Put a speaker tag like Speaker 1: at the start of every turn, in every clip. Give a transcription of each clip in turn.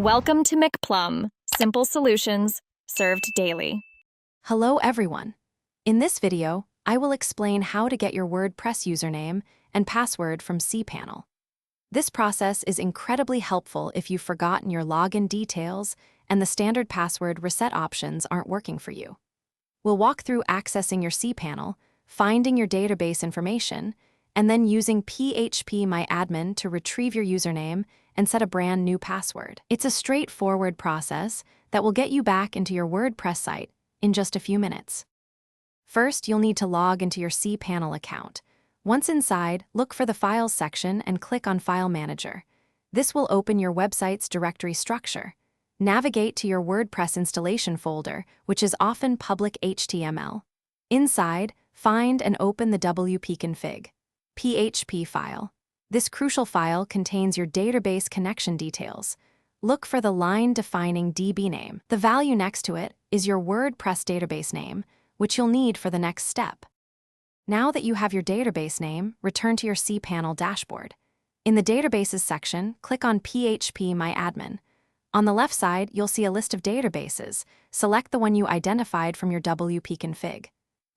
Speaker 1: Welcome to McPlum, simple solutions served daily.
Speaker 2: Hello everyone. In this video, I will explain how to get your WordPress username and password from Cpanel. This process is incredibly helpful if you've forgotten your login details and the standard password reset options aren't working for you. We'll walk through accessing your Cpanel, finding your database information, and then using phpMyAdmin to retrieve your username and set a brand new password. It's a straightforward process that will get you back into your WordPress site in just a few minutes. First, you'll need to log into your Cpanel account. Once inside, look for the Files section and click on File Manager. This will open your website's directory structure. Navigate to your WordPress installation folder, which is often public HTML. Inside, find and open the wp-config PHP file. This crucial file contains your database connection details. Look for the line-defining DB name. The value next to it is your WordPress database name, which you'll need for the next step. Now that you have your database name, return to your Cpanel dashboard. In the Databases section, click on phpMyAdmin. On the left side, you'll see a list of databases. Select the one you identified from your wp-config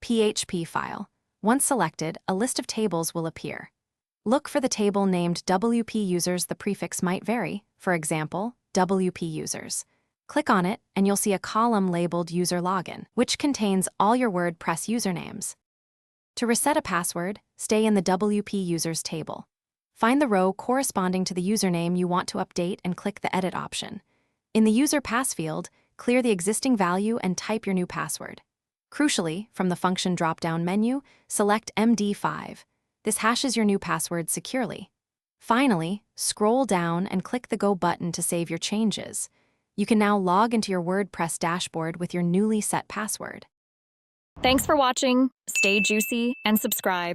Speaker 2: PHP file. Once selected, a list of tables will appear. Look for the table named WP Users. The prefix might vary, for example, WP Users. Click on it, and you'll see a column labeled User Login, which contains all your WordPress usernames. To reset a password, stay in the WP Users table. Find the row corresponding to the username you want to update and click the Edit option. In the User Pass field, clear the existing value and type your new password. Crucially, from the function drop-down menu, select MD5. This hashes your new password securely. Finally, scroll down and click the Go button to save your changes. You can now log into your WordPress dashboard with your newly set password.
Speaker 1: Thanks for watching. Stay juicy and subscribe.